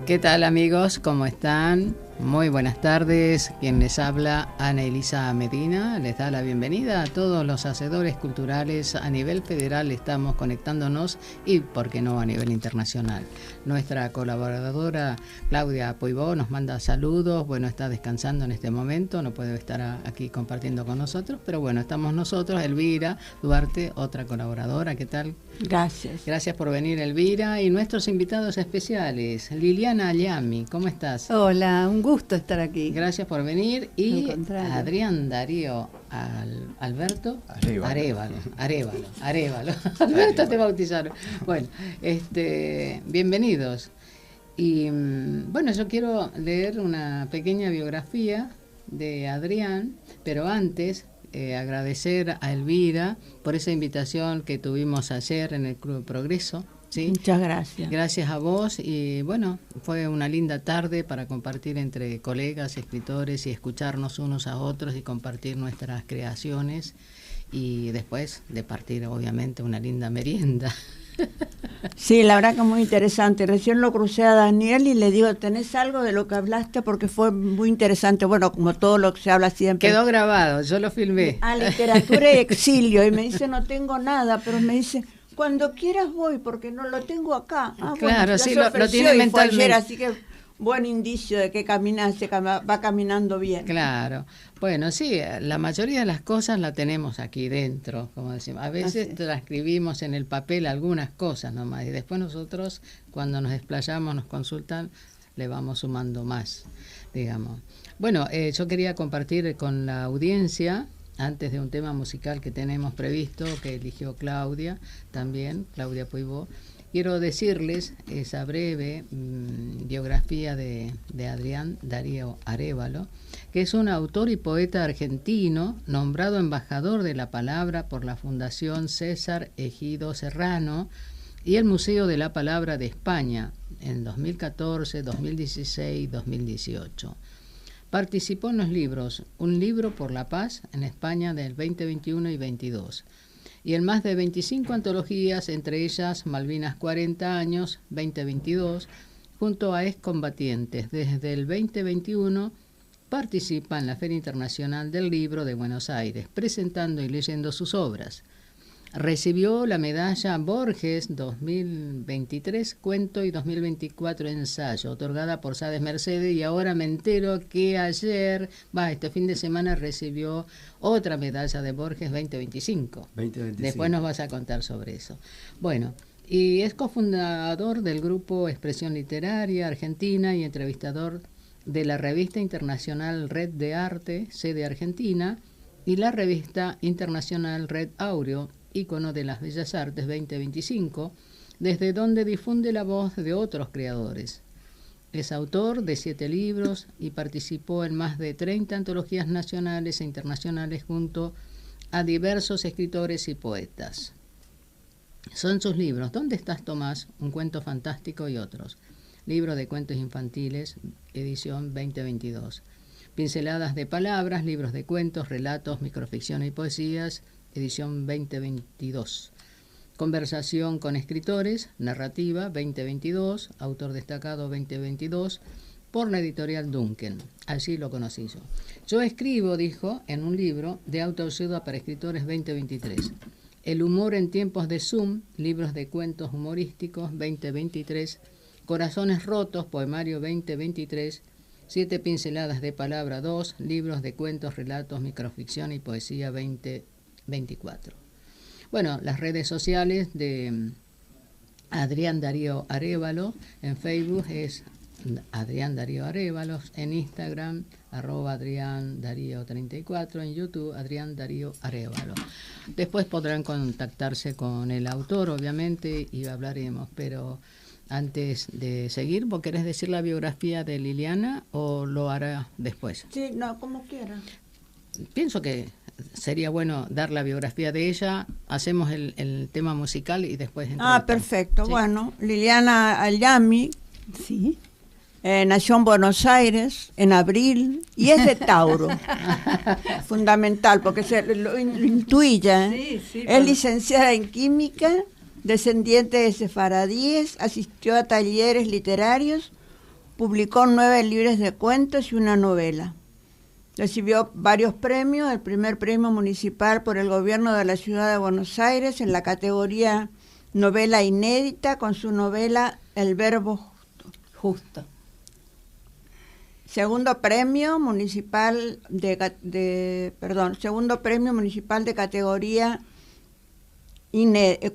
¿Qué tal, amigos? ¿Cómo están? Muy buenas tardes. Quien les habla, Ana Elisa Medina, les da la bienvenida a todos los hacedores culturales. A nivel federal estamos conectándonos y, por qué no, a nivel internacional. Nuestra colaboradora Claudia Poibó nos manda saludos. Bueno, está descansando en este momento, no puede estar aquí compartiendo con nosotros, pero bueno, estamos nosotros, Elvira Duarte, otra colaboradora. ¿Qué tal? Gracias. Gracias por venir, Elvira. Y nuestros invitados especiales, Liliana Ayami, ¿cómo estás? Hola, un gusto estar aquí. Gracias por venir. Y Adrián Darío Alberto Arévalo. Alberto te bautizaron. Bueno, bienvenidos. Y bueno, yo quiero leer una pequeña biografía de Adrián, pero antes agradecer a Elvira por esa invitación que tuvimos ayer en el Club Progreso. ¿Sí? Muchas gracias. Gracias a vos y bueno, fue una linda tarde para compartir entre colegas, escritores y escucharnos unos a otros y compartir nuestras creaciones y después de partir obviamente una linda merienda. Sí, la verdad que muy interesante. Recién lo crucé a Daniel y le digo, ¿tenés algo de lo que hablaste? Porque fue muy interesante. Bueno, como todo lo que se habla siempre. Quedó grabado, yo lo filmé. Literatura y exilio. Y me dice, no tengo nada, pero me dice, cuando quieras voy, porque no lo tengo acá. Claro, bueno, sí, lo tiene mentalmente. Ayer, así que buen indicio de que va caminando bien. Claro. Bueno, sí, la mayoría de las cosas la tenemos aquí dentro, como decimos. A veces transcribimos en el papel algunas cosas nomás y después nosotros, cuando nos desplayamos, nos consultan, le vamos sumando más, digamos. Bueno, yo quería compartir con la audiencia, antes de un tema musical que tenemos previsto, que eligió Claudia Claudia Poibó. Quiero decirles esa breve biografía de Adrián Darío Arévalo, que es un autor y poeta argentino nombrado embajador de la palabra por la Fundación César Ejido Serrano y el Museo de la Palabra de España en 2014, 2016, 2018. Participó en los libros Un libro por la paz en España del 2021 y 22. Y en más de 25 antologías, entre ellas Malvinas 40 años, 2022, junto a excombatientes. Desde el 2021 participa en la Feria Internacional del Libro de Buenos Aires, presentando y leyendo sus obras. Recibió la medalla Borges 2023 Cuento y 2024 Ensayo, otorgada por Sades Mercedes, y ahora me entero que este fin de semana recibió otra medalla de Borges 2025. Después nos vas a contar sobre eso. Bueno, y es cofundador del grupo Expresión Literaria Argentina y entrevistador de la revista internacional Red de Arte, sede Argentina, y la revista internacional Red Áureo, ícono de las Bellas Artes 2025, desde donde difunde la voz de otros creadores. Es autor de 7 libros y participó en más de 30 antologías nacionales e internacionales junto a diversos escritores y poetas. Son sus libros ¿Dónde estás, Tomás? Un cuento fantástico y otros. Libro de cuentos infantiles, edición 2022. Pinceladas de palabras, libros de cuentos, relatos, microficción y poesías, edición 2022. Conversación con escritores, narrativa 2022, autor destacado 2022, por la editorial Duncan. Allí lo conocí yo. Yo escribo, dijo, en un libro de autoayuda para escritores 2023. El humor en tiempos de Zoom, libros de cuentos humorísticos 2023. Corazones rotos, poemario 2023. 7 pinceladas de palabra 2, libros de cuentos, relatos, microficción y poesía 2024. Bueno, las redes sociales de Adrián Darío Arévalo en Facebook es Adrián Darío Arévalo, en Instagram @Adrián Darío 34, en YouTube Adrián Darío Arévalo. Después podrán contactarse con el autor, obviamente, y hablaremos, pero antes de seguir, ¿vos querés decir la biografía de Liliana o lo hará después? Sí, no, como quiera. Pienso que sería bueno dar la biografía de ella, hacemos el tema musical y después entrevistamos. Perfecto. ¿Sí? Bueno, Liliana Ayami, sí, nació en Buenos Aires en abril y es de Tauro. Fundamental, porque lo intuye. Sí, es licenciada en química, descendiente de sefaradíes, asistió a talleres literarios, publicó 9 libros de cuentos y una novela. Recibió varios premios, el primer premio municipal por el gobierno de la ciudad de Buenos Aires en la categoría novela inédita con su novela El verbo justo. Segundo premio municipal segundo premio municipal de categoría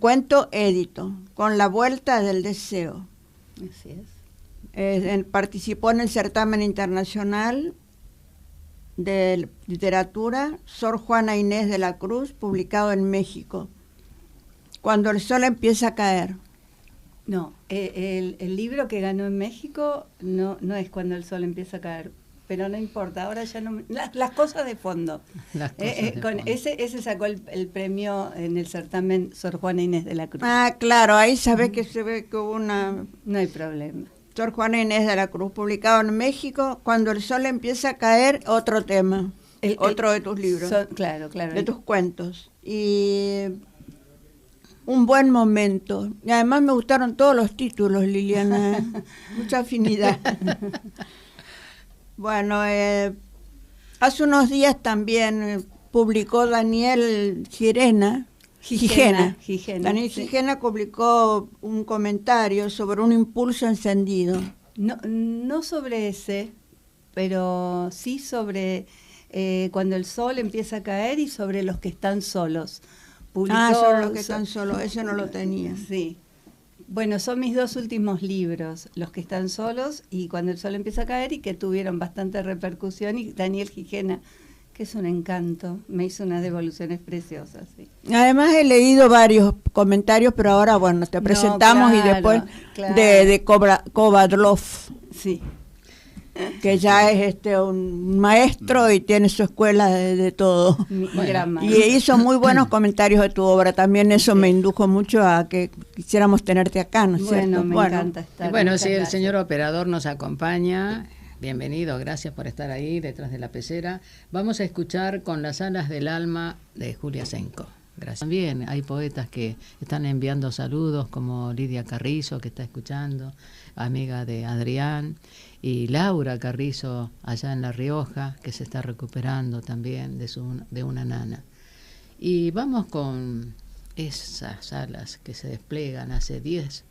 cuento édito, con La vuelta del deseo. Así es. Participó en el certamen internacional de literatura Sor Juana Inés de la Cruz, publicado en México. Cuando el sol empieza a caer. No, el libro que ganó en México no es Cuando el sol empieza a caer, pero no importa, ahora ya no... Las cosas de fondo. Ese sacó el premio en el certamen Sor Juana Inés de la Cruz. Ah, claro, ahí se ve que hubo una... No hay problema. Sor Juana Inés de la Cruz, publicado en México, Cuando el sol empieza a caer, otro tema, otro de tus libros. Claro. De tus cuentos. Y Un buen momento. Y además me gustaron todos los títulos, Liliana. Mucha afinidad. Bueno, hace unos días también publicó Daniel Gijena. Daniel Gijena publicó un comentario sobre un impulso encendido. No sobre ese, pero sí sobre cuando el sol empieza a caer y sobre los que están solos. Sobre los que están solos, ese no lo tenía. Sí. Bueno, son mis 2 últimos libros, Los que están solos y Cuando el sol empieza a caer, y que tuvieron bastante repercusión, y Daniel Gijena, que es un encanto, me hizo unas devoluciones preciosas. Sí. Además he leído varios comentarios, pero ahora, bueno, te presentamos y después de Kovadlov. Sí. Que ya es un maestro y tiene su escuela de todo. Y hizo muy buenos comentarios de tu obra. También eso me indujo mucho a que quisiéramos tenerte acá, ¿no es cierto? Me encanta estar. Bueno, si el señor operador nos acompaña, bienvenido, gracias por estar ahí detrás de la pecera. Vamos a escuchar Con las alas del alma de Julia Senko. Gracias. También hay poetas que están enviando saludos, como Lidia Carrizo, que está escuchando, amiga de Adrián, y Laura Carrizo, allá en La Rioja, que se está recuperando también de una nana. Y vamos con esas alas que se despliegan hace 10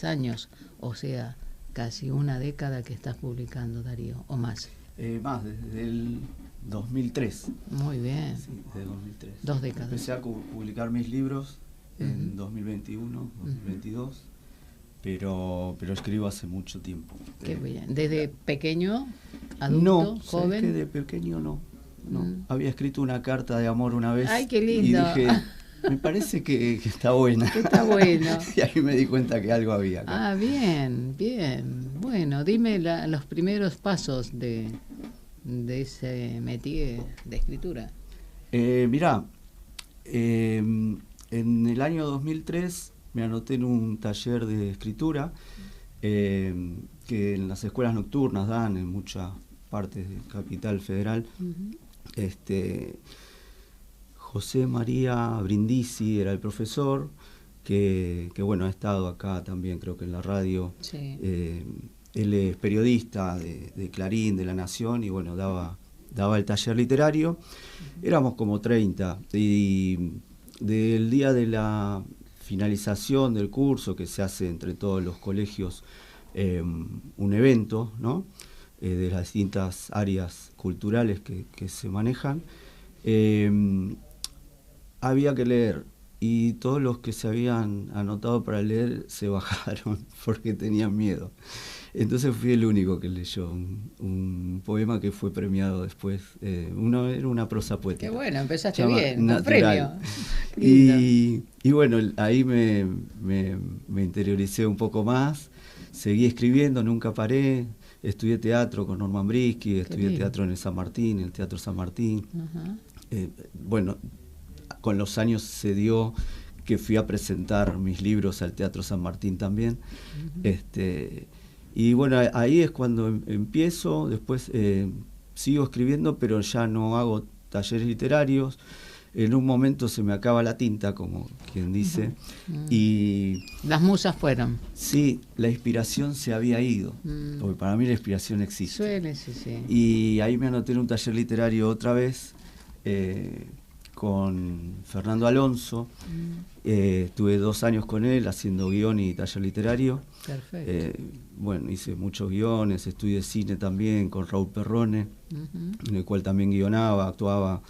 años, o sea, casi una década que estás publicando, Darío, o más. Más, desde el 2003. Muy bien. Sí, desde 2003. 2 décadas. Empecé a publicar mis libros en 2021, 2022, pero escribo hace mucho tiempo. Qué bien. ¿Desde pequeño, adulto, joven? No, de pequeño no. Había escrito una carta de amor una vez. ¡Ay, qué lindo! Y dije, me parece que está buena. Que está bueno. Y ahí me di cuenta que algo había acá. Bien. Bueno, dime los primeros pasos de ese métier de escritura. Mirá, en el año 2003 me anoté en un taller de escritura que en las escuelas nocturnas dan en muchas partes de Capital Federal. José María Brindisi era el profesor, que bueno, ha estado acá también, creo que en la radio. Sí. Él es periodista de Clarín, de La Nación, y bueno, daba el taller literario. Éramos como 30, y del día de la finalización del curso, que se hace entre todos los colegios, un evento, ¿no? De las distintas áreas culturales que se manejan, había que leer, y todos los que se habían anotado para leer se bajaron porque tenían miedo. Entonces fui el único que leyó un poema que fue premiado después. Era una prosa poética. Qué bueno, empezaste bien, un premio. Y bueno, ahí me interioricé un poco más, seguí escribiendo, nunca paré. Estudié teatro con Norman Brisky, estudié teatro en el San Martín, en el Teatro San Martín. Bueno, con los años se dio que fui a presentar mis libros al Teatro San Martín también. Y bueno, ahí es cuando empiezo. Después sigo escribiendo, pero ya no hago talleres literarios. en un momento se me acaba la tinta, como quien dice, y... Las musas fueron. Sí, la inspiración se había ido, porque para mí la inspiración existe. Suele, sí, sí. Y ahí me anoté en un taller literario otra vez, con Fernando Alonso. Estuve 2 años con él haciendo guión y taller literario. Perfecto. Bueno, hice muchos guiones, estudié cine también con Raúl Perrone, en el cual también guionaba, actuaba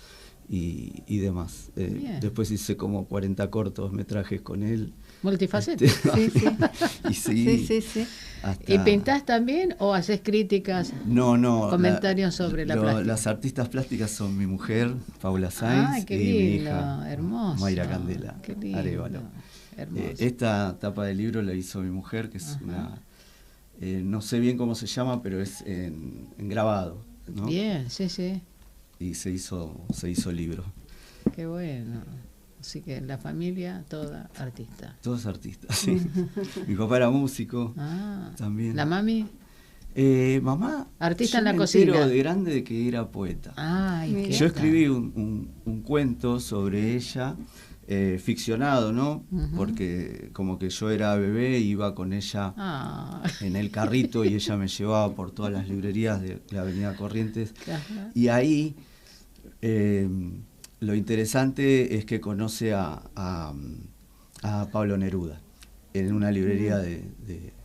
y demás. Después hice como 40 cortometrajes con él. Multifacético. Sí, sí. Y seguí Sí. hasta... ¿Y pintás también o haces críticas? No. Comentarios sobre la plástica. Las artistas plásticas son mi mujer, Paula Sainz, Ay, qué y lindo, mi hija, hermoso. Mayra Candela Qué lindo, Arévalo. hermoso. Esta tapa del libro la hizo mi mujer, que es una... no sé bien cómo se llama, pero es en grabado, ¿no? Bien, sí. Y se hizo libro. Qué bueno. Así que la familia toda artista. Todos artistas, sí. Mi papá era músico también. ¿La mami? Mamá, artista yo en la me cocina. entero de grande de que era poeta. Ay, yo escribí un cuento sobre ella, ficcionado, ¿no? Porque como que yo era bebé, iba con ella en el carrito y ella me llevaba por todas las librerías de la Avenida Corrientes. Ajá. Y ahí lo interesante es que conoce a Pablo Neruda en una librería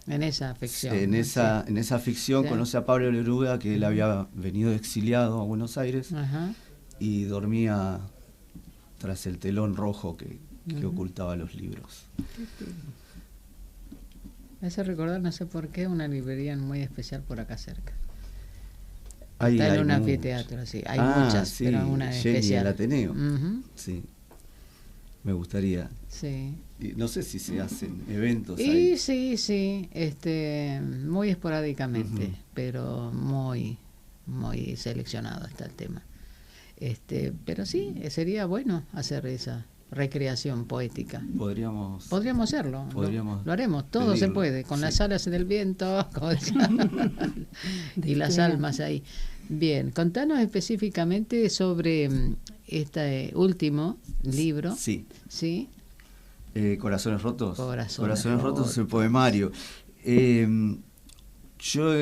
en esa ficción. En esa ficción conoce a Pablo Neruda, que él había venido exiliado a Buenos Aires y dormía tras el telón rojo que ocultaba los libros. Me hace recordar, no sé por qué, una librería muy especial por acá cerca. Hay un anfiteatro, sí. Hay muchas, sí, pero una Jenny, especial. el Ateneo. Sí. Me gustaría. Sí. Y no sé si se hacen eventos y ahí. Sí. Muy esporádicamente, pero muy seleccionado está el tema. Pero sí, sería bueno hacer esa recreación poética. Podríamos hacerlo. Lo haremos, todo se puede, con las alas en el viento, como decían, y las almas ahí. Bien, contanos específicamente sobre este último libro. Sí. Corazones Rotos. Corazones Rotos es el poemario. Yo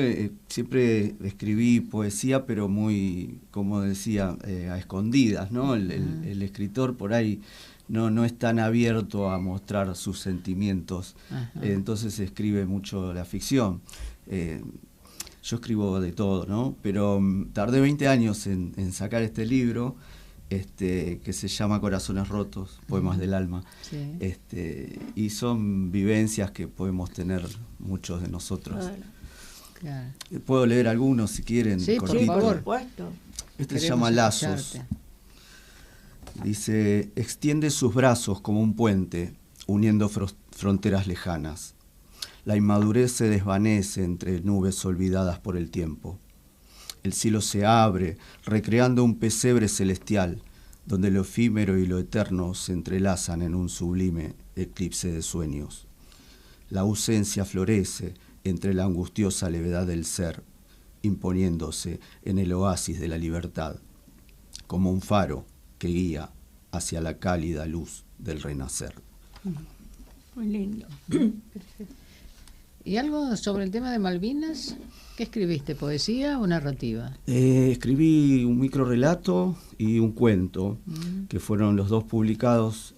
siempre escribí poesía, pero muy, como decía, a escondidas, ¿no? El escritor por ahí no es tan abierto a mostrar sus sentimientos, entonces escribe mucho la ficción. Yo escribo de todo, ¿no? Pero tardé 20 años en sacar este libro, que se llama Corazones Rotos, Poemas del Alma. Sí. Y son vivencias que podemos tener muchos de nosotros. Claro. Puedo leer algunos si quieren. Sí, cortito. por supuesto. Este se llama Lazos. Dice: extiende sus brazos como un puente, uniendo fronteras lejanas. La inmadurez se desvanece entre nubes olvidadas por el tiempo. El cielo se abre, recreando un pesebre celestial, donde lo efímero y lo eterno se entrelazan en un sublime eclipse de sueños. La ausencia florece entre la angustiosa levedad del ser, imponiéndose en el oasis de la libertad, como un faro que guía hacia la cálida luz del renacer. Muy lindo. ¿Y algo sobre el tema de Malvinas? ¿Qué escribiste? ¿Poesía o narrativa? Escribí un microrrelato y un cuento, que fueron los dos publicados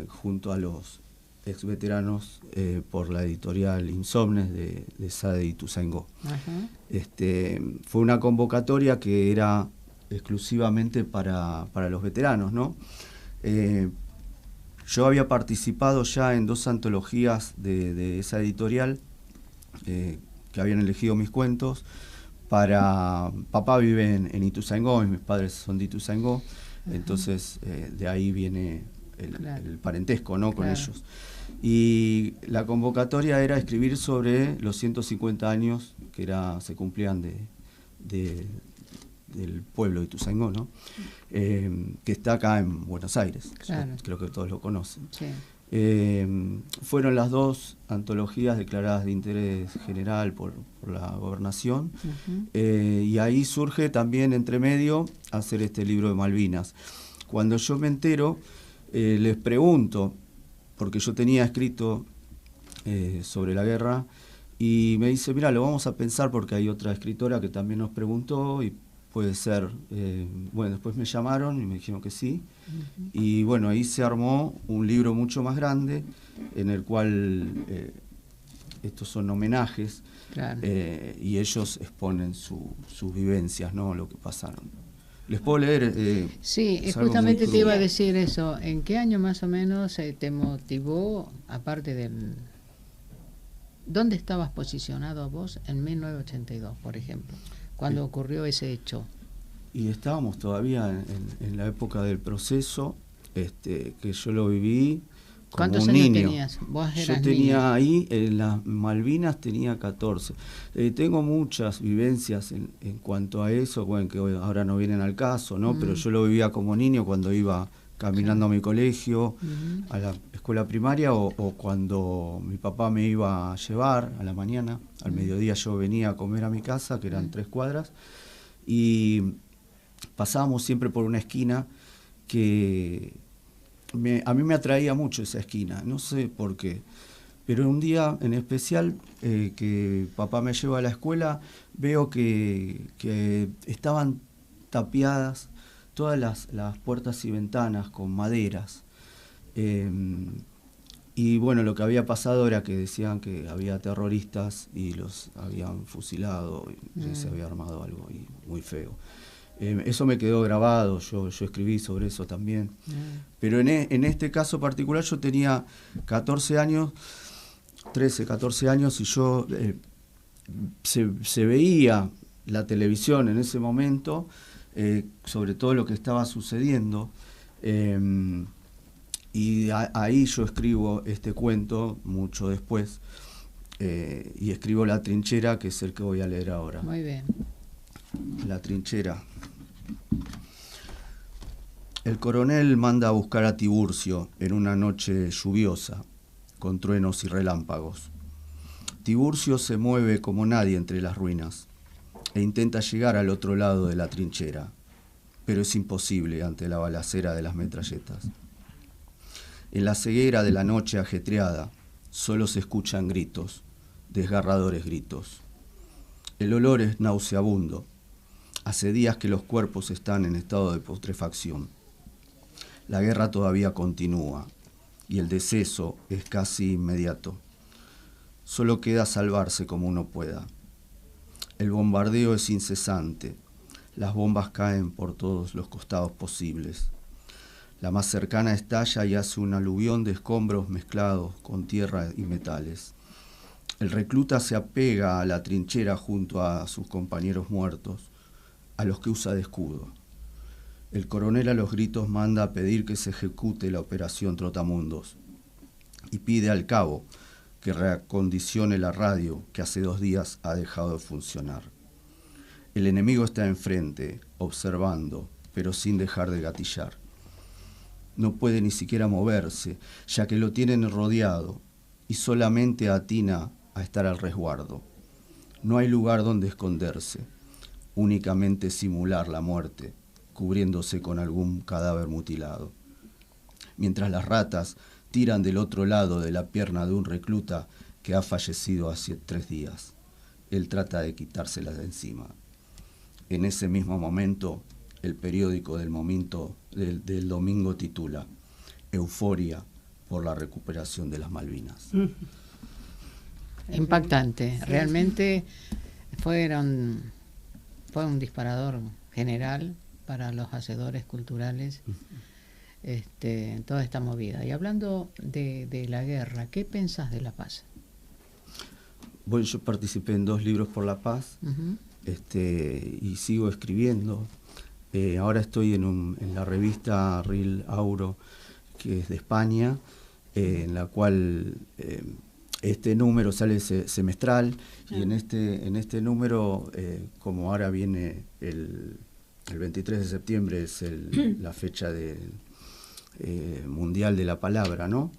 junto a los ex veteranos por la editorial Insomnes de Sade Ituzaingó. Fue una convocatoria que era exclusivamente para los veteranos, ¿no? Yo había participado ya en 2 antologías de esa editorial, que habían elegido mis cuentos. Papá vive en Ituzaingó y mis padres son de Ituzaingó, entonces de ahí viene el parentesco, ¿no? Con ellos. Y la convocatoria era escribir sobre los 150 años que se cumplían del pueblo de Ituzaingó, ¿no? Que está acá en Buenos Aires. Claro. Creo que todos lo conocen. Sí. Fueron las 2 antologías declaradas de interés general por la gobernación, y ahí surge también entre medio hacer este libro de Malvinas. cuando yo me entero, les pregunto, porque yo tenía escrito sobre la guerra, y me dice, mira, lo vamos a pensar porque hay otra escritora que también nos preguntó y puede ser. Bueno, después me llamaron y me dijeron que sí. Uh-huh. Y bueno, ahí se armó un libro mucho más grande en el cual estos son homenajes. Claro. Y ellos exponen sus vivencias, ¿no? Lo que pasaron. ¿Les puedo leer? Sí, justamente te iba a decir eso. ¿En qué año más o menos te motivó, aparte del... ¿Dónde estabas posicionado vos en 1982, por ejemplo, cuando ocurrió ese hecho? Y estábamos todavía en la época del proceso, que yo lo viví como ¿Cuántos un años niño. Tenías? ¿Vos eras yo tenía niño? Ahí, en las Malvinas tenía 14. Tengo muchas vivencias en cuanto a eso, bueno, que ahora no vienen al caso, ¿no? Pero yo lo vivía como niño cuando iba caminando a mi colegio, a la escuela primaria, o cuando mi papá me iba a llevar a la mañana, al mediodía yo venía a comer a mi casa, que eran 3 cuadras, y pasábamos siempre por una esquina que a mí me atraía mucho esa esquina, no sé por qué, pero un día en especial que papá me lleva a la escuela, veo que estaban tapiadas todas las puertas y ventanas con maderas. Y bueno, lo que había pasado era que decían que había terroristas y los habían fusilado, y se había armado algo y muy feo. Eso me quedó grabado, yo escribí sobre eso también. Pero en este caso particular yo tenía 14 años, 13, 14 años, y yo se veía la televisión en ese momento, sobre todo lo que estaba sucediendo, y ahí yo escribo este cuento mucho después, y escribo La trinchera, que es el que voy a leer ahora. Muy bien. La trinchera. El coronel manda a buscar a Tiburcio en una noche lluviosa, con truenos y relámpagos. Tiburcio se mueve como nadie entre las ruinas e intenta llegar al otro lado de la trinchera, pero es imposible ante la balacera de las metralletas. En la ceguera de la noche ajetreada solo se escuchan gritos, desgarradores gritos. El olor es nauseabundo. Hace días que los cuerpos están en estado de putrefacción. La guerra todavía continúa y el deceso es casi inmediato. Solo queda salvarse como uno pueda. El bombardeo es incesante. Las bombas caen por todos los costados posibles. La más cercana estalla y hace un aluvión de escombros mezclados con tierra y metales. El recluta se apega a la trinchera junto a sus compañeros muertos, a los que usa de escudo. El coronel a los gritos manda a pedir que se ejecute la operación Trotamundos y pide al cabo que reacondicione la radio que hace 2 días ha dejado de funcionar. El enemigo está enfrente, observando, pero sin dejar de gatillar. No puede ni siquiera moverse, ya que lo tienen rodeado y solamente atina a estar al resguardo. No hay lugar donde esconderse, únicamente simular la muerte, cubriéndose con algún cadáver mutilado. Mientras las ratas tiran del otro lado de la pierna de un recluta que ha fallecido hace 3 días. Él trata de quitárselas de encima. En ese mismo momento, el periódico del domingo titula Euforia por la recuperación de las Malvinas. Impactante. Realmente fue un disparador general para los hacedores culturales en toda esta movida. Y hablando de la guerra, ¿qué pensás de la paz? Bueno, yo participé en 2 libros por la paz, y sigo escribiendo. Ahora estoy en la revista Ril Auro, que es de España, en la cual este número sale semestral, y en este número, como ahora viene el 23 de septiembre, es la fecha mundial de la palabra, ¿no?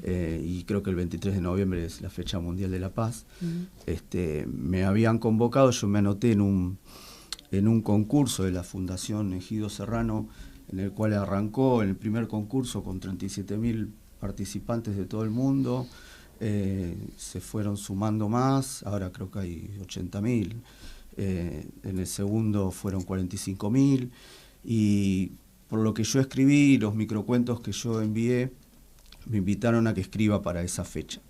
Y creo que el 23 de noviembre es la fecha mundial de la paz. Me habían convocado, yo me anoté en un concurso de la Fundación Ejido Serrano, en el cual arrancó en el primer concurso con 37.000 participantes de todo el mundo. Se fueron sumando más, ahora creo que hay 80.000. En el segundo fueron 45.000. Y por lo que yo escribí, los microcuentos que yo envié, me invitaron a que escriba para esa fecha.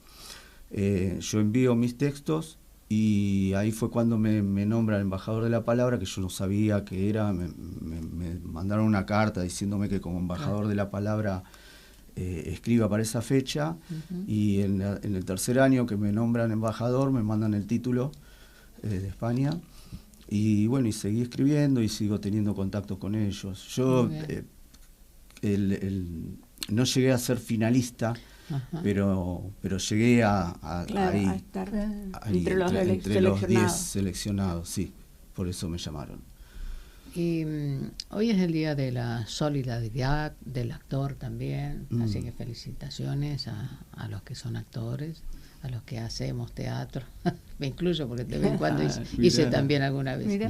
Yo envío mis textos y ahí fue cuando me nombra el embajador de la palabra, que yo no sabía qué era. Me mandaron una carta diciéndome que como embajador de la palabra escriba para esa fecha. Y en el tercer año que me nombran embajador me mandan el título de España. Y bueno, y seguí escribiendo y sigo teniendo contacto con ellos. Yo no llegué a ser finalista, pero llegué claro, ahí, a estar ahí, entre los 10 seleccionados, sí, por eso me llamaron. Y hoy es el día de la solidaridad del actor también, así que felicitaciones a los que son actores, a los que hacemos teatro. Me incluyo porque de vez en cuando hice también alguna vez.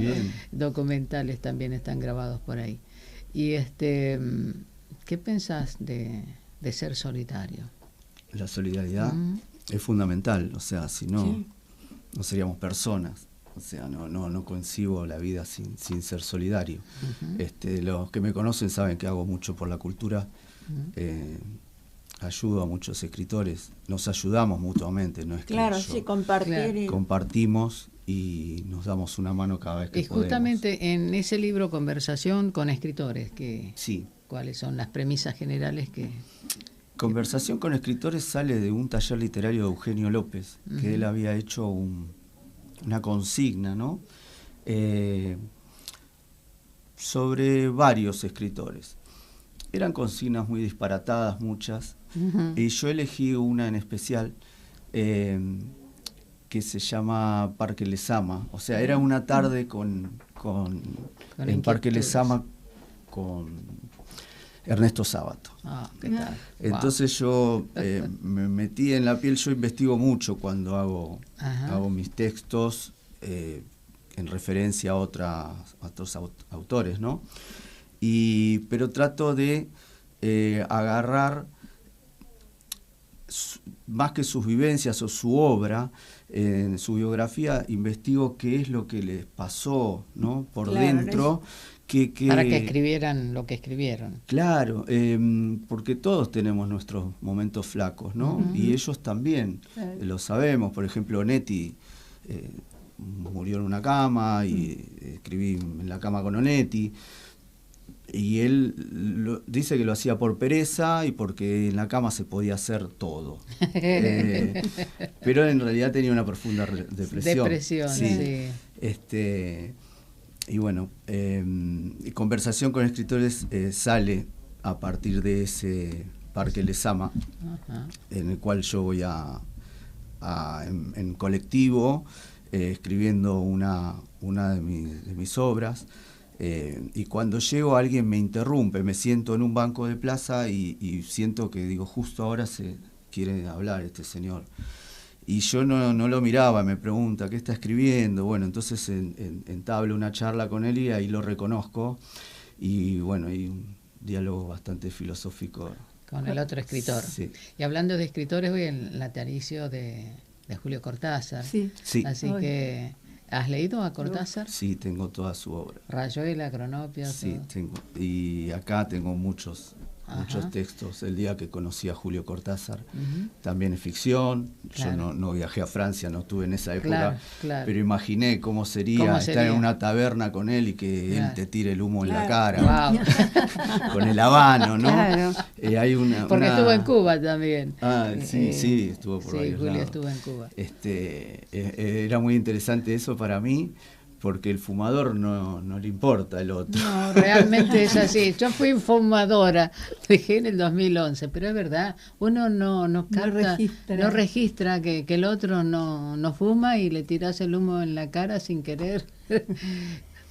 Documentales también están grabados por ahí. Y ¿qué pensás de ser solidario? La solidaridad es fundamental, o sea, si no, no seríamos personas. O sea, no concibo la vida sin ser solidario. Los que me conocen saben que hago mucho por la cultura. Ayudo a muchos escritores. Nos ayudamos mutuamente, no es que claro, sí, compartir. Compartimos y nos damos una mano cada vez que podemos. Y justamente en ese libro, Conversación con Escritores, sí. ¿Cuáles son las premisas generales que...? Conversación con Escritores sale de un taller literario de Eugenio López, que él había hecho una consigna, ¿no? Sobre varios escritores. Eran consignas muy disparatadas, muchas, y yo elegí una en especial que se llama Parque Lezama. O sea, era una tarde en Parque Lezama con Ernesto Sábato. ¿Qué tal? Entonces yo me metí en la piel. Yo investigo mucho cuando hago mis textos en referencia a otros autores, ¿no? Pero trato de agarrar, más que sus vivencias o su obra, en su biografía, investigo qué es lo que les pasó, ¿no? Por dentro. Para que escribieran lo que escribieron. Claro, porque todos tenemos nuestros momentos flacos, ¿no? Y ellos también, lo sabemos. Por ejemplo, Onetti murió en una cama y escribí en la cama con Onetti. Y él dice que lo hacía por pereza y porque en la cama se podía hacer todo. Pero en realidad tenía una profunda depresión. Sí. Y bueno, Conversación con Escritores sale a partir de ese Parque Lezama, en el cual yo voy en colectivo escribiendo una de mis obras. Y cuando llego alguien me interrumpe, me siento en un banco de plaza y siento que digo, justo ahora se quiere hablar este señor. Y yo no lo miraba, me pregunta, ¿qué está escribiendo? Bueno, entonces entablo una charla con él y ahí lo reconozco. Y bueno, hay un diálogo bastante filosófico. Con el otro escritor. Sí. Y hablando de escritores, hoy el natalicio de Julio Cortázar. Sí. Así que... ¿Has leído a Cortázar? Sí, tengo toda su obra. Rayuela, Cronopio. Sí, tengo. Y acá tengo muchos textos. El día que conocí a Julio Cortázar, también es ficción. Claro. Yo no viajé a Francia, no estuve en esa época, pero imaginé cómo sería estar en una taberna con él y que él te tire el humo en la cara. Wow. Con el habano, ¿no? Claro. Porque estuvo en Cuba también. Sí, estuvo por ahí. Sí, Julio estuvo en Cuba. Era muy interesante eso para mí, porque el fumador no le importa el otro. No, realmente es así. Yo fui fumadora, dejé en el 2011, pero es verdad, uno no registra que el otro no fuma y le tiras el humo en la cara sin querer.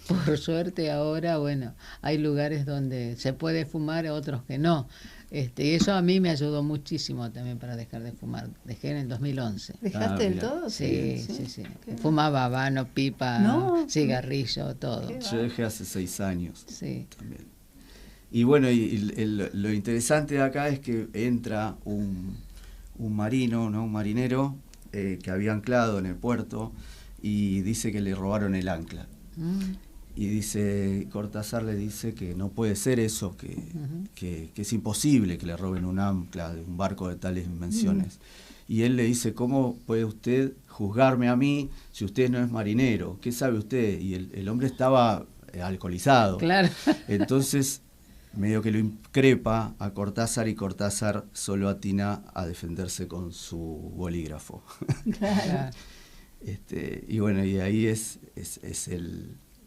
Por suerte ahora, bueno, hay lugares donde se puede fumar, otros que no. Y eso a mí me ayudó muchísimo también para dejar de fumar. Dejé en el 2011. ¿Dejaste del todo? Sí. Fumaba habano, pipa, cigarrillo, todo. Yo dejé hace 6 años. Sí. También. Y bueno, lo interesante de acá es que entra un marino, ¿no? Un marinero que había anclado en el puerto y dice que le robaron el ancla. Y dice, Cortázar le dice que no puede ser eso, que es imposible que le roben un ancla de un barco de tales dimensiones. Y él le dice, ¿cómo puede usted juzgarme a mí si usted no es marinero? ¿Qué sabe usted? Y el hombre estaba alcoholizado. Claro. Entonces, medio que lo increpa a Cortázar, y Cortázar solo atina a defenderse con su bolígrafo. Claro. Y bueno, y ahí es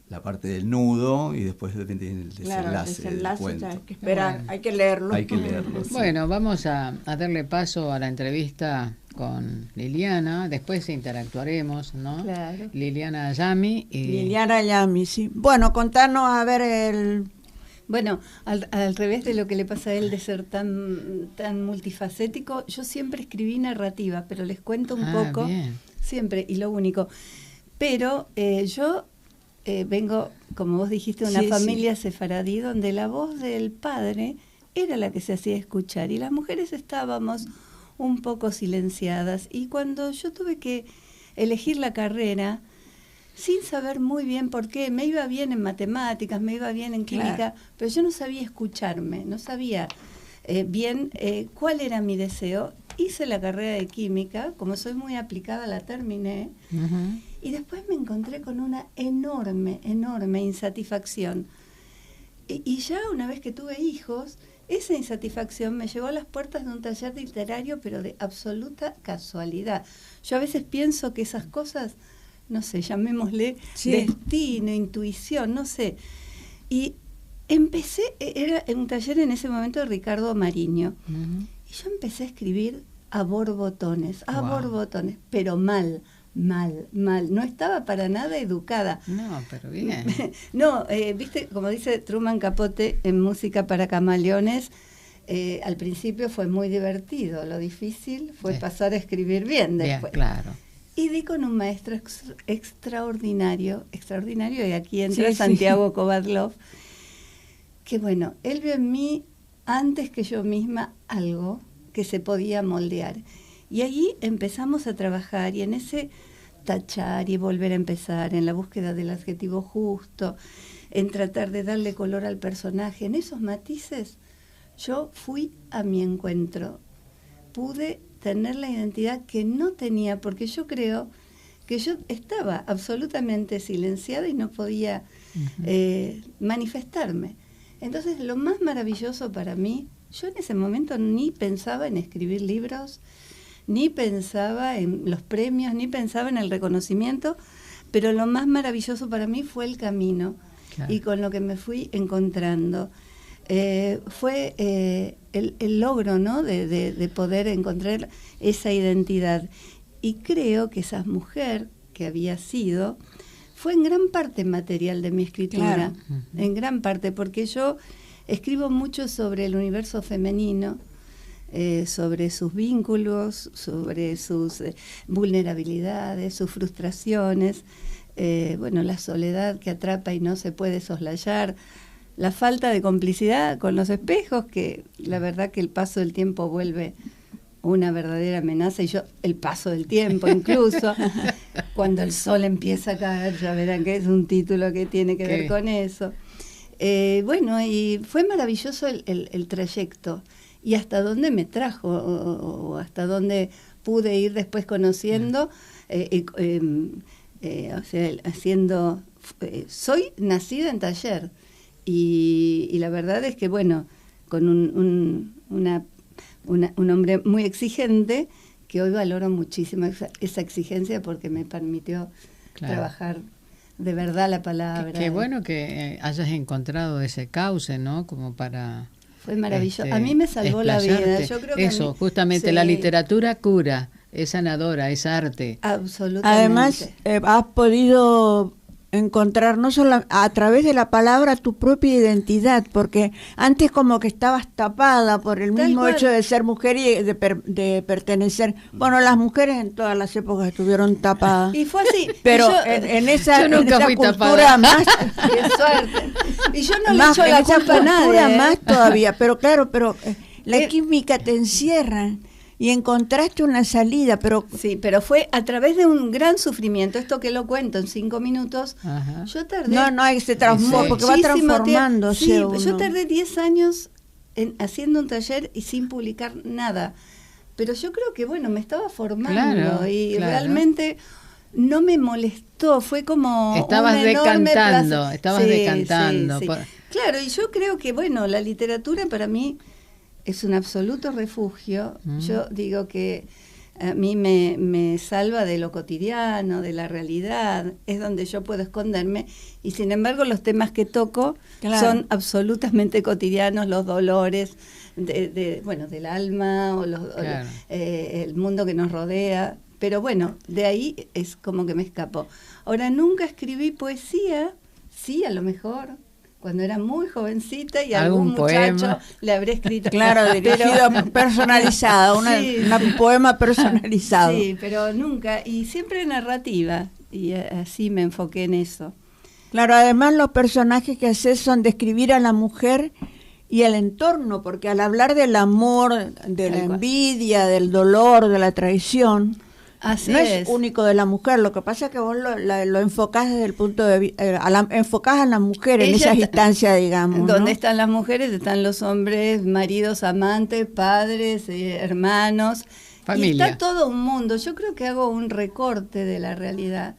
la parte del nudo, y después el desenlace del cuento. Hay que esperar, hay que leerlo. Hay que leerlo, sí. Bueno, vamos a darle paso a la entrevista con Liliana, después interactuaremos, ¿no? Claro. Liliana Ayami. Liliana Ayami, sí. Bueno, contanos a ver Bueno, al revés de lo que le pasa a él de ser tan multifacético, yo siempre escribí narrativa, pero les cuento un poco, bien. Siempre, y lo único. Pero yo vengo, como vos dijiste, de una familia sefaradí, donde la voz del padre era la que se hacía escuchar, y las mujeres estábamos un poco silenciadas. Y cuando yo tuve que elegir la carrera, sin saber muy bien por qué, me iba bien en matemáticas, me iba bien en química, pero yo no sabía escucharme, no sabía bien cuál era mi deseo. Hice la carrera de química, como soy muy aplicada la terminé, y después me encontré con una enorme insatisfacción. Y ya una vez que tuve hijos, esa insatisfacción me llevó a las puertas de un taller literario, pero de absoluta casualidad. Yo a veces pienso que esas cosas, no sé, llamémosle destino, intuición, no sé. Y empecé, era un taller en ese momento de Ricardo Mariño, y yo empecé a escribir a borbotones, pero mal. No estaba para nada educada. No, pero bien. No, viste, como dice Truman Capote en Música para Camaleones, al principio fue muy divertido, lo difícil fue pasar a escribir bien después. Bien, claro. Y di con un maestro extraordinario, y aquí entra Santiago Kovadlov, que bueno, él vio en mí, antes que yo misma, algo que se podía moldear. Y allí empezamos a trabajar, y en ese tachar y volver a empezar, en la búsqueda del adjetivo justo, en tratar de darle color al personaje, en esos matices, yo fui a mi encuentro. Pude tener la identidad que no tenía, porque yo creo que yo estaba absolutamente silenciada y no podía manifestarme. Entonces, lo más maravilloso para mí, yo en ese momento ni pensaba en escribir libros, ni pensaba en los premios, ni pensaba en el reconocimiento, pero lo más maravilloso para mí fue el camino, y con lo que me fui encontrando. Fue el logro, ¿no?, de poder encontrar esa identidad. Y creo que esa mujer que había sido fue en gran parte material de mi escritura, en gran parte, porque yo escribo mucho sobre el universo femenino, sobre sus vínculos, sobre sus vulnerabilidades, sus frustraciones, la soledad que atrapa y no se puede soslayar, la falta de complicidad con los espejos, que la verdad que el paso del tiempo vuelve una verdadera amenaza, y yo el paso del tiempo incluso, cuando el sol empieza a caer, ya verán que es un título que tiene que ver con eso. Y fue maravilloso el trayecto, y hasta dónde me trajo, o hasta dónde pude ir después conociendo, soy nacida en taller, y la verdad es que, bueno, con un hombre muy exigente, que hoy valoro muchísimo esa exigencia, porque me permitió trabajar de verdad la palabra. Qué bueno que hayas encontrado ese cauce, ¿no? Como para... Fue maravilloso. A mí me salvó la vida. Yo creo que eso, justamente la literatura cura, es sanadora, es arte. Absolutamente. Además, has podido encontrar no solo a través de la palabra tu propia identidad, porque antes como que estabas tapada por el mismo hecho de ser mujer y de pertenecer. Bueno, las mujeres en todas las épocas estuvieron tapadas. Y fue así. Pero en esa cultura tapada. más... ¡Qué suerte! Y yo no le echo la culpa a nadie. Más todavía, pero claro, la química te encierra. Y encontraste una salida, pero... Sí, pero fue a través de un gran sufrimiento. Esto que lo cuento en 5 minutos. Ajá. Yo tardé... No, se transforma, porque va transformándose. Sí, uno. yo tardé 10 años haciendo un taller y sin publicar nada. Pero yo creo que, bueno, me estaba formando realmente no me molestó. Fue como estabas decantando. Sí. Claro, y yo creo que, bueno, la literatura para mí... es un absoluto refugio. Yo digo que a mí me salva de lo cotidiano, de la realidad, es donde yo puedo esconderme, y sin embargo los temas que toco son absolutamente cotidianos, los dolores del alma, o el mundo que nos rodea, pero bueno, de ahí es como que me escapo. Ahora, nunca escribí poesía, sí, a lo mejor, cuando era muy jovencita, y algún muchacho le habré escrito. Claro, dirigido, personalizada, un poema personalizado. Sí, pero nunca, y siempre narrativa, y así me enfoqué en eso. Claro, además los personajes que haces son describir a la mujer y el entorno, porque al hablar del amor, de la envidia, del dolor, de la traición... Así no es único de la mujer, lo que pasa es que vos lo enfocás desde el punto de vista, enfocás a la mujer en esas instancias, digamos. Donde están las mujeres, están los hombres, maridos, amantes, padres, hermanos, familia. Y está todo un mundo. Yo creo que hago un recorte de la realidad,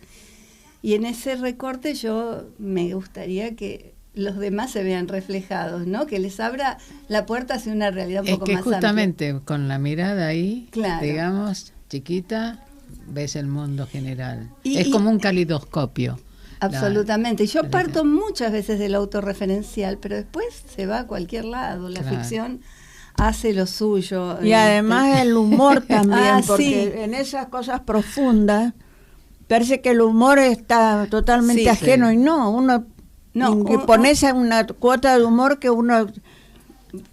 y en ese recorte yo me gustaría que los demás se vean reflejados, ¿no? Que les abra la puerta hacia una realidad un poco más amplia. Es que justamente con la mirada ahí, digamos, chiquita, ves el mundo general. Es como un calidoscopio. Absolutamente. Y yo parto muchas veces del autorreferencial, pero después se va a cualquier lado. La ficción hace lo suyo. Y además el humor también, porque en esas cosas profundas parece que el humor está totalmente ajeno, y uno pones una cuota de humor que uno...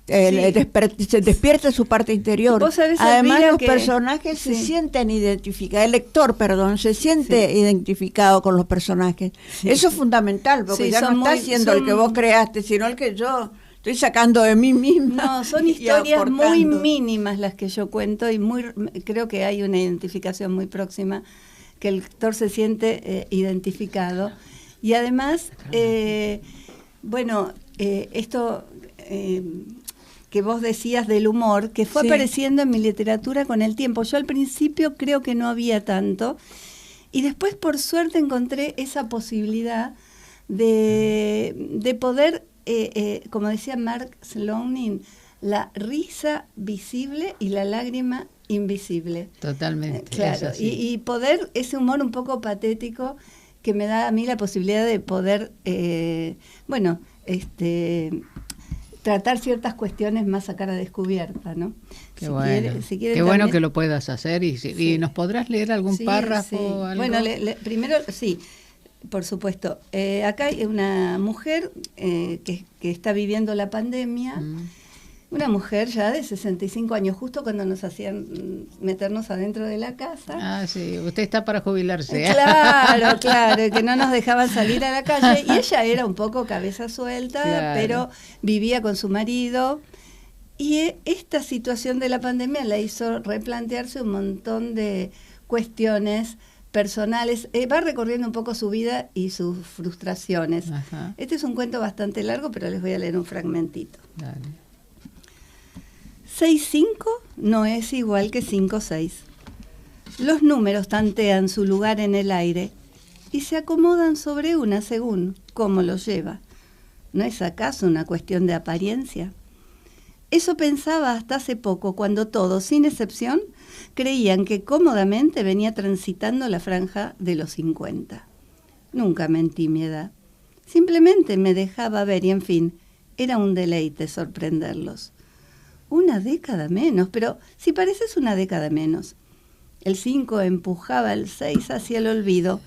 se despierta su parte interior. Además los personajes se sienten identificados, el lector, se siente identificado con los personajes. Eso es fundamental, porque ya no está siendo el que vos creaste, sino el que yo estoy sacando de mí misma. No, son historias muy mínimas las que yo cuento, y creo que hay una identificación muy próxima, que el lector se siente identificado. Y además, esto... que vos decías del humor, que fue apareciendo en mi literatura con el tiempo. Yo al principio creo que no había tanto, y después por suerte encontré esa posibilidad de poder, como decía Mark Sloanin, la risa visible y la lágrima invisible. Totalmente. Claro, y poder, ese humor un poco patético que me da a mí la posibilidad de poder, tratar ciertas cuestiones más a cara descubierta, ¿no? Qué bueno, qué bueno que lo puedas hacer, y nos podrás leer algún párrafo. Sí. ¿Algo? Bueno, primero, por supuesto. Acá hay una mujer que está viviendo la pandemia, una mujer ya de 65 años, justo cuando nos hacían meternos adentro de la casa. Ah, sí, usted está para jubilarse. Claro, que no nos dejaban salir a la calle, y ella era un poco cabeza suelta, pero vivía con su marido, y esta situación de la pandemia la hizo replantearse un montón de cuestiones personales. Va recorriendo un poco su vida y sus frustraciones. Ajá. Este es un cuento bastante largo, pero les voy a leer un fragmentito. Dale. 6-5 no es igual que 5-6. Los números tantean su lugar en el aire y se acomodan sobre una según cómo los lleva. ¿No es acaso una cuestión de apariencia? Eso pensaba hasta hace poco, cuando todos, sin excepción, creían que cómodamente venía transitando la franja de los 50. Nunca mentí mi edad. Simplemente me dejaba ver y, en fin, era un deleite sorprenderlos. Una década menos, pero si pareces una década menos. El 5 empujaba el 6 hacia el olvido,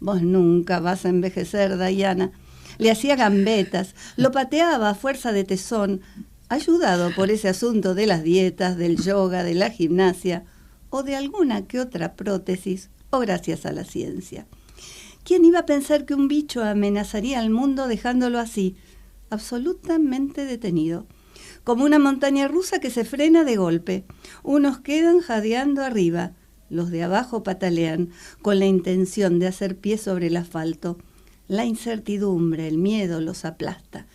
vos nunca vas a envejecer, Diana. Le hacía gambetas, lo pateaba a fuerza de tesón, ayudado por ese asunto de las dietas, del yoga, de la gimnasia o de alguna que otra prótesis, o gracias a la ciencia. ¿Quién iba a pensar que un bicho amenazaría al mundo dejándolo así, absolutamente detenido? Como una montaña rusa que se frena de golpe. Unos quedan jadeando arriba, los de abajo patalean, con la intención de hacer pie sobre el asfalto. La incertidumbre, el miedo los aplasta.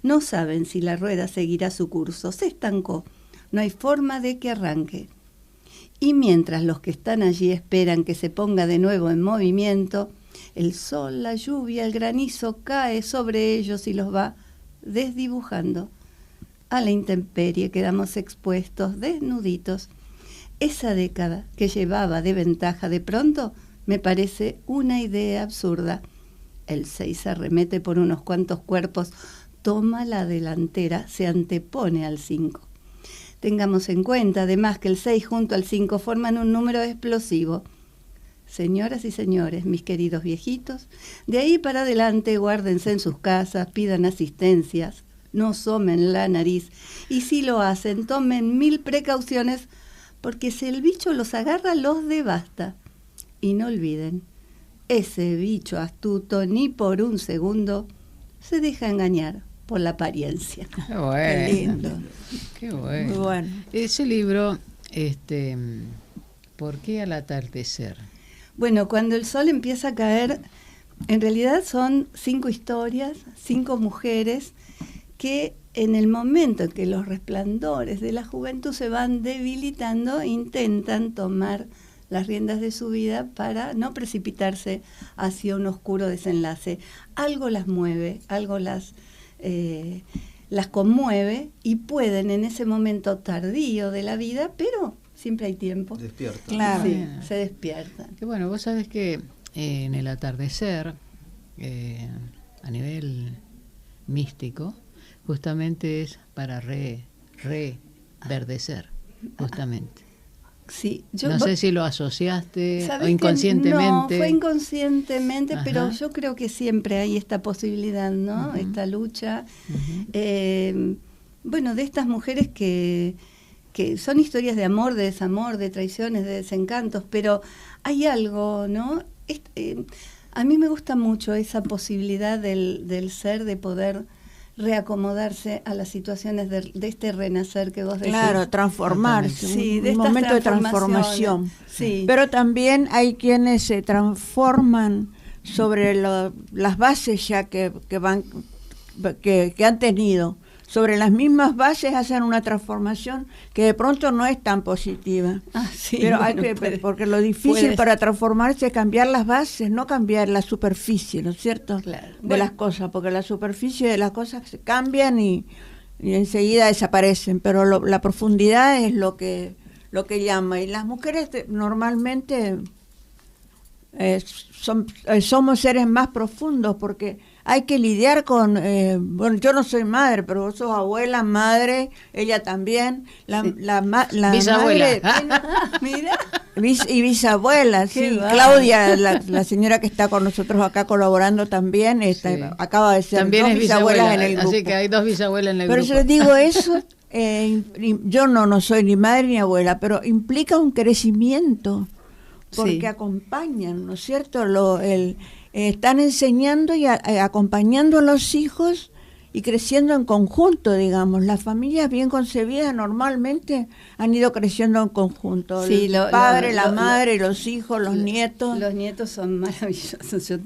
No saben si la rueda seguirá su curso. Se estancó. No hay forma de que arranque. Y mientras los que están allí esperan que se ponga de nuevo en movimiento, el sol, la lluvia, el granizo cae sobre ellos y los va desdibujando. A la intemperie quedamos expuestos, desnuditos. Esa década que llevaba de ventaja de pronto me parece una idea absurda. El 6 arremete por unos cuantos cuerpos, toma la delantera, se antepone al 5. Tengamos en cuenta, además, que el 6 junto al 5 forman un número explosivo. Señoras y señores, mis queridos viejitos, de ahí para adelante guárdense en sus casas, pidan asistencias, no asomen la nariz, y si lo hacen, tomen 1000 precauciones, porque si el bicho los agarra, los devasta. Y no olviden, ese bicho astuto ni por un segundo se deja engañar por la apariencia. Qué bueno. Qué lindo. Qué bueno. Muy bueno. Ese libro, ¿por qué al atardecer? Bueno, cuando el sol empieza a caer, en realidad son 5 historias, 5 mujeres que en el momento en que los resplandores de la juventud se van debilitando, intentan tomar las riendas de su vida para no precipitarse hacia un oscuro desenlace. Algo las mueve, algo las conmueve y pueden en ese momento tardío de la vida, pero siempre hay tiempo. Despierta. Claro. Sí, se despiertan. Que bueno, vos sabés que en el atardecer, a nivel místico, justamente es para reverdecer, justamente. Sí, No sé si lo asociaste o que inconscientemente. no, fue inconscientemente, Ajá. pero yo creo que siempre hay esta posibilidad, ¿no? Uh-huh. Esta lucha. Uh-huh. Bueno, de estas mujeres que son historias de amor, de desamor, de traiciones, de desencantos, pero hay algo, ¿no? A mí me gusta mucho esa posibilidad del ser de poder reacomodarse a las situaciones de este renacer que vos decís. Claro, transformarse, sí, un momento de transformación. Sí. Pero también hay quienes se transforman sobre las bases ya que han tenido. Sobre las mismas bases hacen una transformación que de pronto no es tan positiva. Sí, pero bueno, hay que, porque lo difícil para transformarse es cambiar las bases, no cambiar la superficie, ¿no es cierto? Claro. De las cosas, porque la superficie de las cosas se cambian y enseguida desaparecen, pero la profundidad es lo que llama. Y las mujeres normalmente somos seres más profundos porque hay que lidiar con, bueno, yo no soy madre, pero vos sos abuela, madre, ella también, la bisabuela. Madre, Mira. Y bisabuela, sí. Qué Claudia, la señora que está con nosotros acá colaborando también, Sí. acaba de ser También dos es bisabuelas en el grupo. Así que hay 2 bisabuelas en el Pero grupo. yo les digo eso, yo no soy ni madre ni abuela, pero implica un crecimiento, porque Sí. acompañan, ¿no es cierto? Están enseñando y acompañando a los hijos y creciendo en conjunto, digamos. Las familias bien concebidas normalmente han ido creciendo en conjunto. Sí, el padre, la madre, los hijos, los nietos. Los nietos son maravillosos.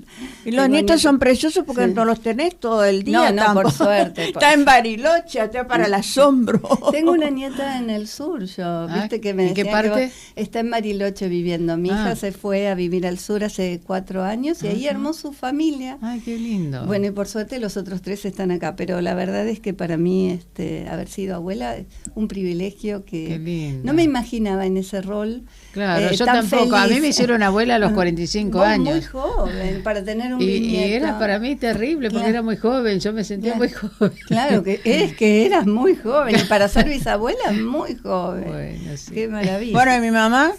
Y los nietos son preciosos porque Sí. no los tenés todo el día. No, por suerte. Está en Bariloche, está para el asombro. Tengo una nieta en el sur, yo. ¿Viste que me ¿en qué decían que parte? está en Bariloche viviendo. Mi hija se fue a vivir al sur hace 4 años y ahí armó su familia. Ay, qué lindo. Bueno, y por suerte los otros 3 están acá, pero la verdad es que para mí haber sido abuela es un privilegio que Qué lindo. no me imaginaba en ese rol. Claro, yo tan tampoco. A mí feliz. me hicieron abuela a los 45 Vos años. muy joven para tener un Y bisnieto. era para mí terrible porque Claro. era muy joven, yo me sentía Claro. muy joven. Claro, que eras muy joven y para ser bisabuela muy joven. Bueno, sí. Qué maravilla. Bueno, y mi mamá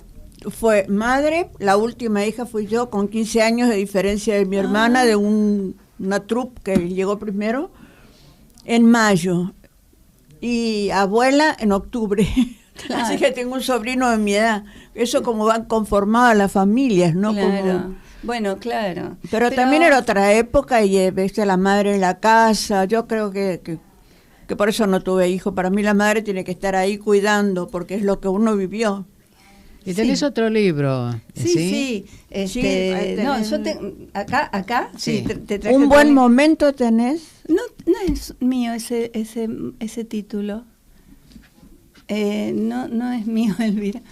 fue madre, la última hija fui yo, con 15 años de diferencia de mi hermana, de una troupe que llegó primero, en mayo, y abuela en octubre. Claro. Así que tengo un sobrino de mi edad. Eso como van conformadas las familias, ¿no? Claro. Como... Bueno, claro. Pero también era otra época y ves a la madre en la casa. Yo creo que por eso no tuve hijo. Para mí la madre tiene que estar ahí cuidando, porque es lo que uno vivió. Y tenés otro libro. Sí. No, yo acá sí. Te traje un buen momento tenés. No es mío ese título. No es mío, Elvira.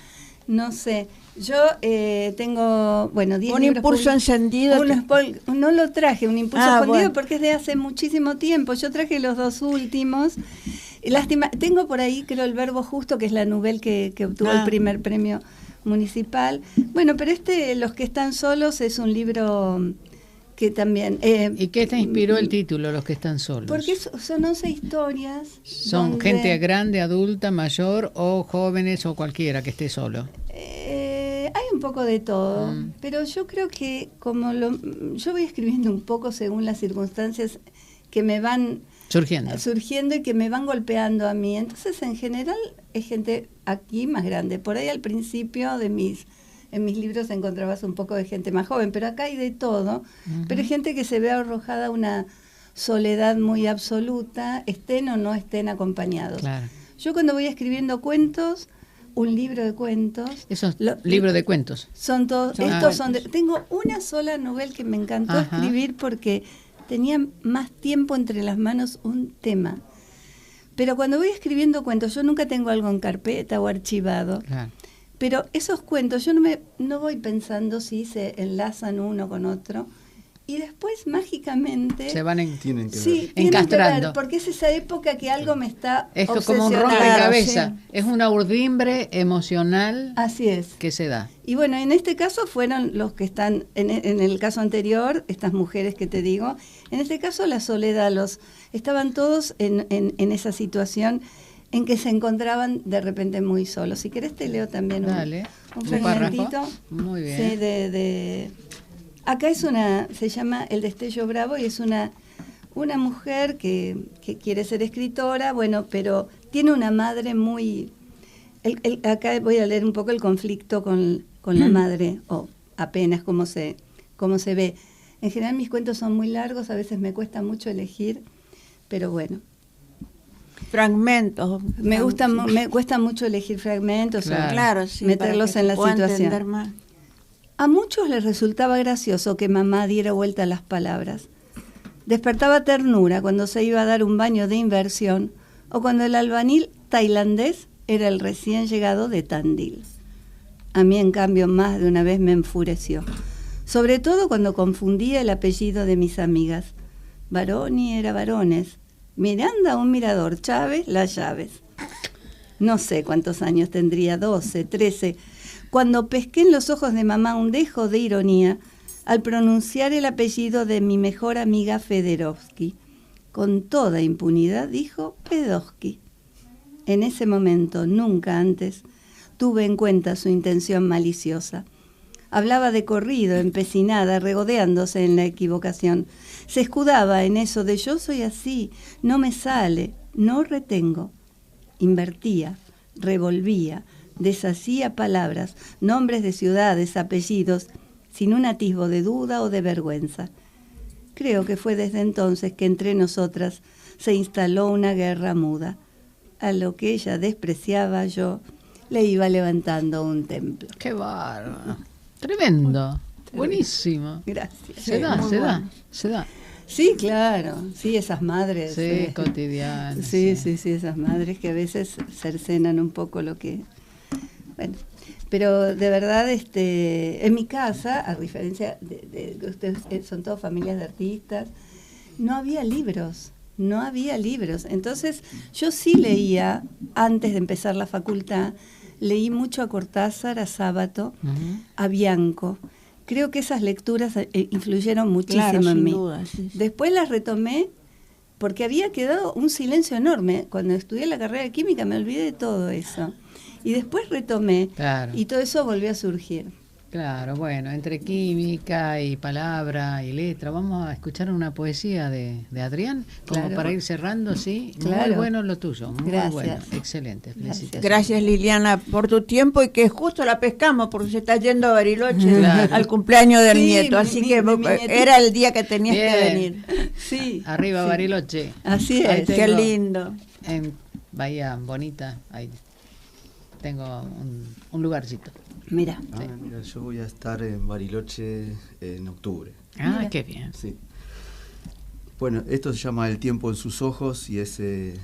No sé. Yo tengo, 10 libros. Un impulso encendido. No lo traje, un impulso escondido, porque es de hace muchísimo tiempo. Yo traje los 2 últimos. Lástima, tengo por ahí, creo, El Verbo Justo, que es la novela que obtuvo el primer premio municipal. Bueno, pero Los que están solos es un libro que también... ¿Y qué te inspiró el título, Los que están solos? Porque son 11 historias. ¿Son gente grande, adulta, mayor, o jóvenes, o cualquiera que esté solo? Hay un poco de todo, pero yo creo que yo voy escribiendo un poco según las circunstancias que me van surgiendo y que me van golpeando a mí. Entonces, en general, es gente aquí más grande. Por ahí al principio en mis libros encontrabas un poco de gente más joven, pero acá hay de todo. Pero hay gente que se ve arrojada a una soledad muy absoluta, estén o no estén acompañados. Claro. Yo cuando voy escribiendo cuentos, un libro de cuentos. ¿Esos libros de cuentos? Son todos. Tengo una sola novela que me encantó escribir porque tenía más tiempo entre las manos un tema. Pero cuando voy escribiendo cuentos, yo nunca tengo algo en carpeta o archivado. Claro. Pero esos cuentos, yo no voy pensando si se enlazan uno con otro. Y después, mágicamente... Se van tienen que ver. Encastrando. Que ver, porque es esa época que algo me está Es como un rompecabezas. Sí. Es una urdimbre emocional. Así es. Que se da. Y bueno, en este caso fueron los que están... En el caso anterior, estas mujeres que te digo. En este caso, la soledad. Estaban todos en esa situación en que se encontraban de repente muy solos. Si querés te leo también un fragmentito. Muy bien. Sí, acá se llama El Destello Bravo y es una mujer que quiere ser escritora, pero tiene una madre muy... acá voy a leer un poco el conflicto con la madre, o apenas cómo se ve. En general mis cuentos son muy largos, a veces me cuesta mucho elegir, pero bueno. Fragmentos. Me cuesta mucho elegir fragmentos, claro, meterlos en la situación. A muchos les resultaba gracioso que mamá diera vuelta a las palabras. Despertaba ternura cuando se iba a dar un baño de inversión o cuando el albañil tailandés era el recién llegado de Tandil. A mí, en cambio, más de una vez me enfureció, sobre todo cuando confundía el apellido de mis amigas. Baroni era Barones, Miranda un Mirador, Chávez las Llaves. No sé cuántos años tendría, 12, 13... cuando pesqué en los ojos de mamá un dejo de ironía al pronunciar el apellido de mi mejor amiga Fedorovsky. Con toda impunidad dijo Pedovsky. En ese momento, nunca antes, tuve en cuenta su intención maliciosa. Hablaba de corrido, empecinada, regodeándose en la equivocación. Se escudaba en eso de yo soy así, no me sale, no retengo. Invertía, revolvía, deshacía palabras, nombres de ciudades, apellidos, sin un atisbo de duda o de vergüenza. Creo que fue desde entonces que entre nosotras se instaló una guerra muda. A lo que ella despreciaba, yo le iba levantando un templo. ¡Qué bárbaro! Tremendo. Buenísimo. Gracias. Se da. Sí, claro. Sí, esas madres. Sí, cotidianas. Sí, esas madres que a veces cercenan un poco lo que... Bueno, pero de verdad, en mi casa, a diferencia de que ustedes son todas familias de artistas, no había libros. Entonces, yo sí leía, antes de empezar la facultad, leí mucho a Cortázar, a Sábato, a Bianco. Creo que esas lecturas influyeron muchísimo en mí. Duda, sí. Después las retomé porque había quedado un silencio enorme. Cuando estudié la carrera de química me olvidé de todo eso. y después retomé, Claro. y todo eso volvió a surgir. Claro, bueno, entre química y palabra y letra, vamos a escuchar una poesía de Adrián, como Claro. para ir cerrando, sí. Claro. Muy bueno lo tuyo, muy Gracias. bueno, excelente, felicitaciones. Gracias, Liliana, por tu tiempo, y que justo la pescamos porque se está yendo a Bariloche Claro. al cumpleaños del Sí, nieto, así que mi nietito. era el día que tenías Bien. que venir. Sí. Arriba sí. Bariloche. Así Ahí es. tengo- Qué lindo. En Bahía Bonita, ahí tengo un lugarcito. Mira. Mira, yo voy a estar en Bariloche en octubre. Ah, Mira. qué bien. Sí. Bueno, esto se llama El tiempo en sus ojos y es el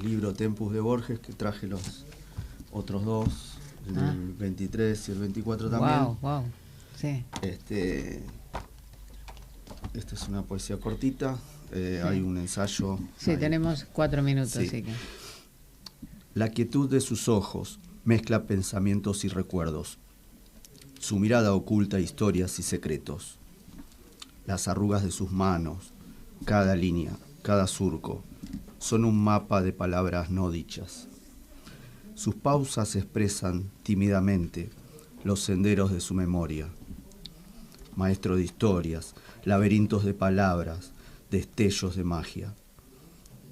libro Tempus de Borges, que traje los otros dos, el 23 y el 24 también. Wow. Sí. Esta es una poesía cortita, hay un ensayo. Sí, ahí. tenemos 4 minutos, Sí. así que. La quietud de sus ojos mezcla pensamientos y recuerdos. Su mirada oculta historias y secretos. Las arrugas de sus manos, cada línea, cada surco, son un mapa de palabras no dichas. Sus pausas expresan tímidamente los senderos de su memoria. Maestro de historias, laberintos de palabras, destellos de magia.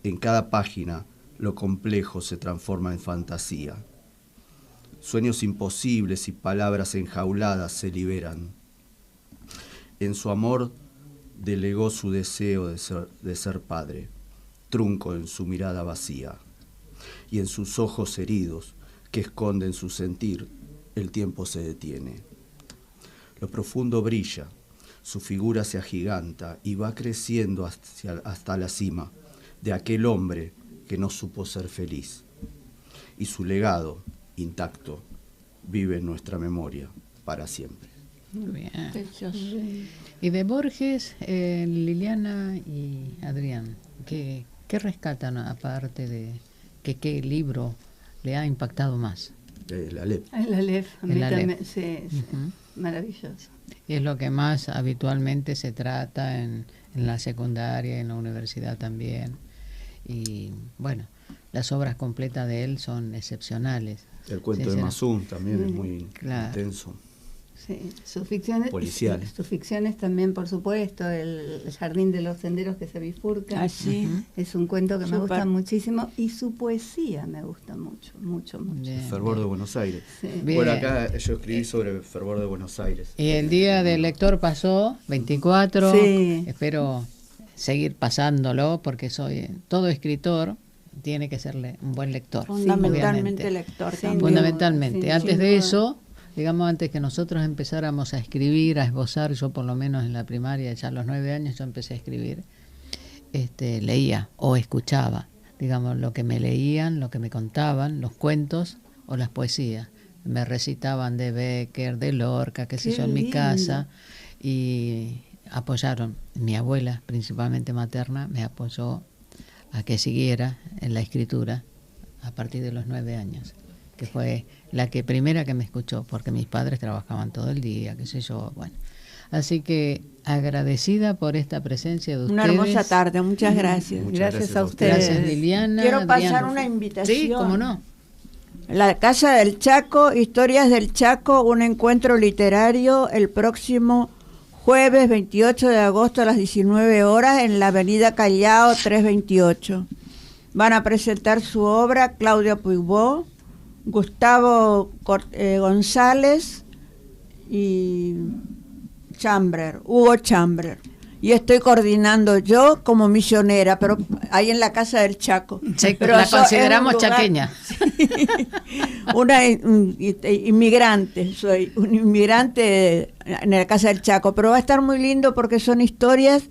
En cada página, lo complejo se transforma en fantasía. Sueños imposibles y palabras enjauladas se liberan. En su amor delegó su deseo de ser padre, trunco en su mirada vacía. Y en sus ojos heridos, que esconden su sentir, el tiempo se detiene. Lo profundo brilla, su figura se agiganta y va creciendo hasta la cima de aquel hombre que no supo ser feliz. Y su legado, intacto, vive en nuestra memoria para siempre. Muy bien. Precioso. Y de Borges, Liliana y Adrián, ¿qué rescatan aparte de qué libro le ha impactado más? La Alep. El Aleph, a mí El Aleph. también, sí, Ujú. maravilloso. Es lo que más habitualmente se trata en la secundaria, en la universidad también. Y bueno, las obras completas de él son excepcionales. El cuento de Sinceramente. Masún también es muy Claro. intenso. Sí, sus ficciones, Policiales. sus ficciones también, por supuesto, el Jardín de los Senderos que se bifurca. Así. Es un cuento que me Súper. gusta muchísimo y su poesía me gusta mucho, mucho, mucho. Bien, El fervor bien. de Buenos Aires. Sí. Bien. Bueno, acá yo escribí sobre el fervor de Buenos Aires. Y el día del lector pasó, 24. Sí. Espero seguir pasándolo porque todo escritor tiene que ser un buen lector. Fundamentalmente obviamente. lector Sin también. duda. Fundamentalmente. Sin Antes de duda. eso, digamos, antes que nosotros empezáramos a escribir, a esbozar, yo por lo menos en la primaria, ya a los 9 años yo empecé a escribir, leía o escuchaba, digamos, lo que me leían, lo que me contaban, los cuentos o las poesías. Me recitaban de Becker, de Lorca, qué sé Qué yo, en mi lindo. casa, y apoyaron, mi abuela, principalmente materna, me apoyó a que siguiera en la escritura a partir de los 9 años, que fue la primera que me escuchó, porque mis padres trabajaban todo el día, qué sé yo, bueno. Así que agradecida por esta presencia de ustedes. Una hermosa tarde, muchas gracias. Muchas Gracias a gracias a ustedes. Gracias, Liliana. Quiero pasar Adrián. una invitación. Sí, cómo no. La Casa del Chaco, Historias del Chaco, un encuentro literario el próximo jueves 28 de agosto a las 19 horas en la avenida Callao 328. Van a presentar su obra Claudia Puigbo, Gustavo González y Hugo Chambrer. Y estoy coordinando yo como misionera, pero ahí en la Casa del Chaco. Pero la eso consideramos es un lugar- chaqueña. Una inmigrante, soy un inmigrante en la Casa del Chaco, pero va a estar muy lindo porque son historias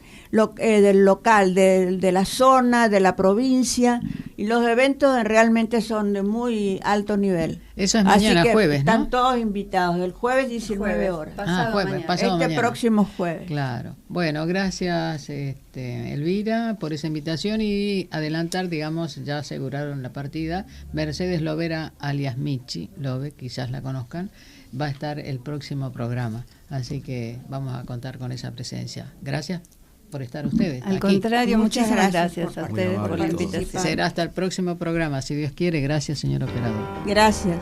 del local, de la zona, de la provincia, y los eventos realmente son de muy alto nivel. Eso es Así mañana que jueves, están ¿no? todos invitados, el jueves 19 Jueves, horas. pasado Jueves, mañana. pasado Este mañana. próximo jueves. Claro. Bueno, gracias Elvira por esa invitación y adelantar, digamos, ya aseguraron la partida. Mercedes Lovera, alias Michi Love, quizás la conozcan, va a estar el próximo programa. Así que vamos a contar con esa presencia. Gracias. por estar ustedes Al aquí. contrario, Muchas muchísimas gracias gracias a por ustedes por la participar. invitación. Será hasta el próximo programa, si Dios quiere. Gracias, señor operador. Gracias.